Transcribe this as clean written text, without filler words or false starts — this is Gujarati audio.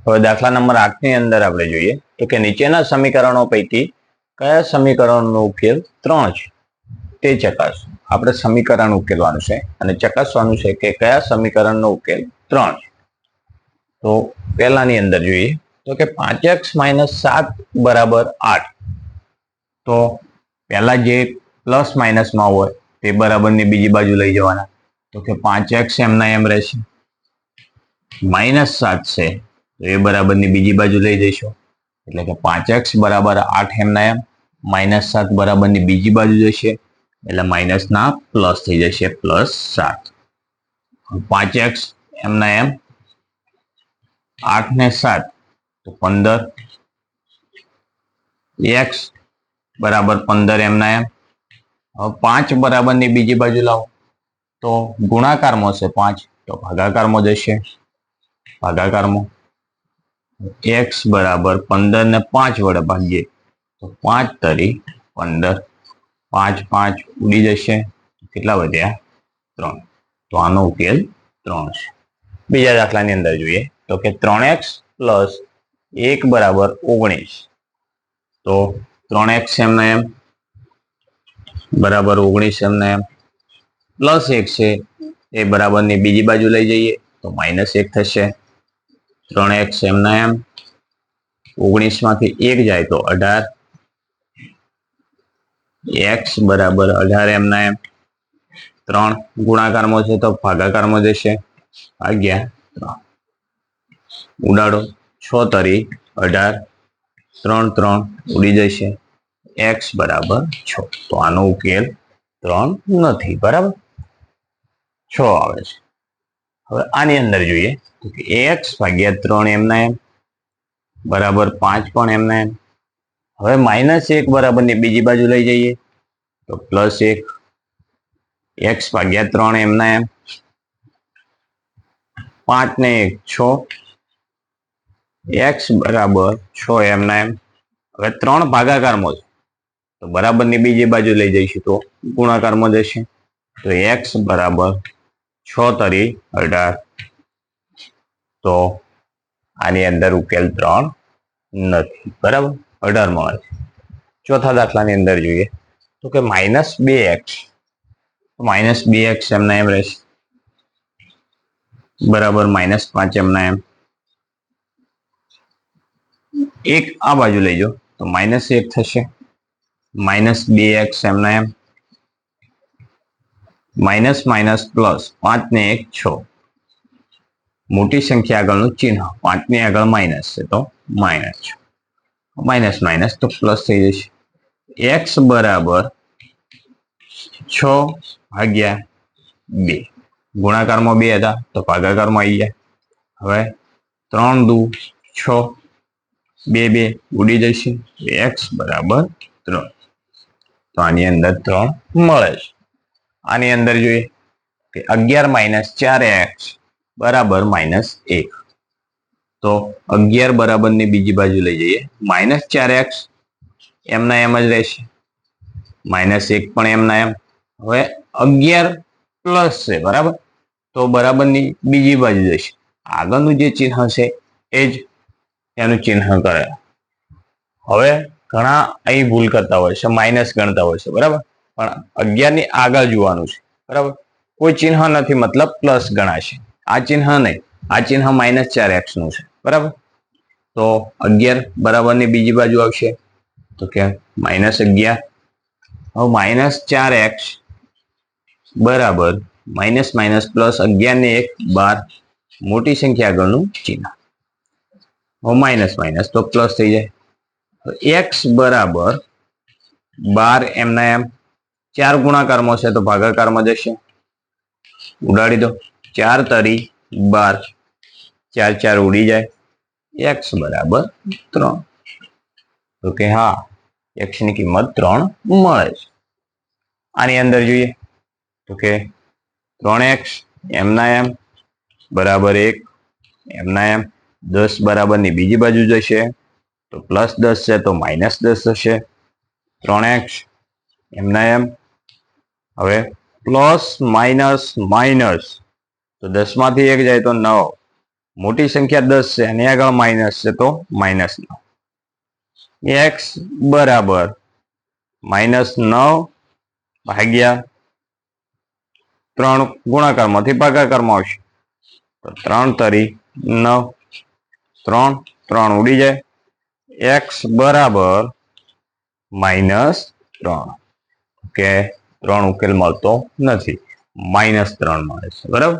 હવે દાખલા નંબર 8 ની અંદર આપણે જોઈએ તો કે નીચેના સમીકરણો પૈકી કયા સમીકરણનો ઉકેલ 3 છે તે ચકાસો. આપણે સમીકરણ ઉકેલવાનું છે અને ચકાસવાનું છે કે કયા સમીકરણનો ઉકેલ 3 છે. તો પહેલાની અંદર જોઈએ તો કે 5x - 7 = 8. તો પહેલા જે પ્લસ માઇનસમાં હોય તે બરાબરની બીજી બાજુ લઈ જવાના. તો કે 5x એમના એમ રહેશે, -7 છે તો એ બરાબરની બીજી બાજુ લઈ જઈશું એટલે કે 5x = 8 એમના એમ, -7 બરાબરની બીજી બાજુ જશે એટલે માઇનસના પ્લસ થઈ જશે, +7. 5x એમના એમ, 8 ને 7 તો 15, x બરાબર 15 એમના એમ. હવે 5 બરાબરની બીજી બાજુ લાવો તો ગુણાકારમાં છે 5 તો ભાગાકારમાં જશે, ભાગાકારમાં x બરાબર 15 ને 5 વડે ભાગીએ તો 5 તરી 15, 5 5 ઉડી જશે, કેટલા વધ્યા 3. તો આનો ઉકેલ 3 છે. બીજા દાખલાની અંદર જોઈએ તો કે 3x + 1 = 19. તો 3x એમના એમ બરાબર 19 એમના એમ, પ્લસ 1 છે એ બરાબરની બીજી બાજુ લઈ જઈએ તો -1 થશે. 3x એમના એમ, 19 માંથી 1 જાય તો 18, x બરાબર 18 એમના એમ. 3 ગુણાકારમાં છે તો ભાગાકારમાં જશે, ભાગ્યા 3. ઉડાડો 6 તરી 18, 3 3 ઉડી જશે, x બરાબર 6. તો આનો ઉકેલ 3 નથી, બરાબર 6 આવે છે. હવે આની અંદર જોઈએ તો કે ax / 3 એમના એમ બરાબર 5 પણ એમના એમ. હવે -1 બરાબરની બીજી બાજુ લઈ જઈએ તો +1, x / 3 એમના એમ, 5 ને 1 6, x બરાબર 6 એમના એમ. હવે 3 ભાગાકારમાં છે તો બરાબરની બીજી બાજુ લઈ જઈશું તો ગુણાકારમાં જશે તો x બરાબર 6 તરી 18. તો આની અંદર ઉકેલ 3 નથી, બરાબર 18 મળે છે. ચોથા દાખલાની અંદર જોઈએ તો કે -2x, -2x એમના એમ રહેશે બરાબર -5 એમના એમ. 1 આ બાજુ લઈ જાઓ તો -1 થશે, -2x એમના એમ, માઇનસ માઇનસ પ્લસ, 5 ને 1 6. મોટી સંખ્યા આગળનું ચિહ્ન, 5 ની આગળ માઇનસ છે તો માઇનસ, માઇનસ માઇનસ તો પ્લસ થઈ જશે. x બરાબર 6/2. ગુણાકારમાં 2 હતા તો ભાગાકારમાં આવી ગયા. હવે 3 દુ 6, 2 2 ઉડી જશે, x બરાબર 3. તો આની અંદર 3 મળે છે. આની અંદર જોઈએ કે 11 - 4x બરાબર -1. તો 11 બરાબરની બીજી બાજુ લઈ જઈએ, -4x એમના એમ જ રહેશે, -1 પણ એમના એમ. હવે 11 પ્લસ છે, બરાબર તો બરાબરની બીજી બાજુ જશે, આગળનું જે ચિહ્ન છે એ જ એનું ચિહ્ન કરે. હવે ઘણા અહીં ભૂલ કરતા હોય છે, માઇનસ ગણતા હોય છે, બરાબર પણ 11 ની આગળ જોવાનું છે, બરાબર કોઈ ચિહ્ન નથી મતલબ પ્લસ ગણાશે. આ ચિહ્ન નહીં, આ ચિહ્ન -4x નું છે, બરાબર. તો 11 બરાબરની બીજી બાજુ આવશે તો કે -11. હવે -4x બરાબર માઇનસ માઇનસ પ્લસ 11 ને 1 12, મોટી સંખ્યા આગળનું ચિહ્ન. હવે માઇનસ માઇનસ તો પ્લસ થઈ જાય. x બરાબર 12 એમના એમ. 4 ગુણાકારમાં છે તો ભાગાકારમાં જશે, ઉડાડી દો 4 તરી 12, 4 4 ઉડી જાય, x બરાબર 3. તો કે હા, x ની કિંમત 3 મળે છે. આની અંદર જોઈએ તો કે 3x એમના એમ બરાબર 1 એમના એમ. 10 બરાબરની બીજી બાજુ જશે તો +10 છે તો -10 થશે. 3x એમના એમ. હવે પ્લસ માઇનસ માઇનસ તો 10 માંથી 1 જાય તો 9, મોટી સંખ્યા 10 છે અને આગળ માઇનસ છે તો -9. x બરાબર -9 ભાગ્યા 3 ગુણાકારમાંથી ભાગાકારમાં આવશે તો 3 તરી 9, 3 3 ઉડી જાય. x બરાબર -3. કે 3 ઉકેલ મળતો નથી, -3 મળે છે. બરાબર.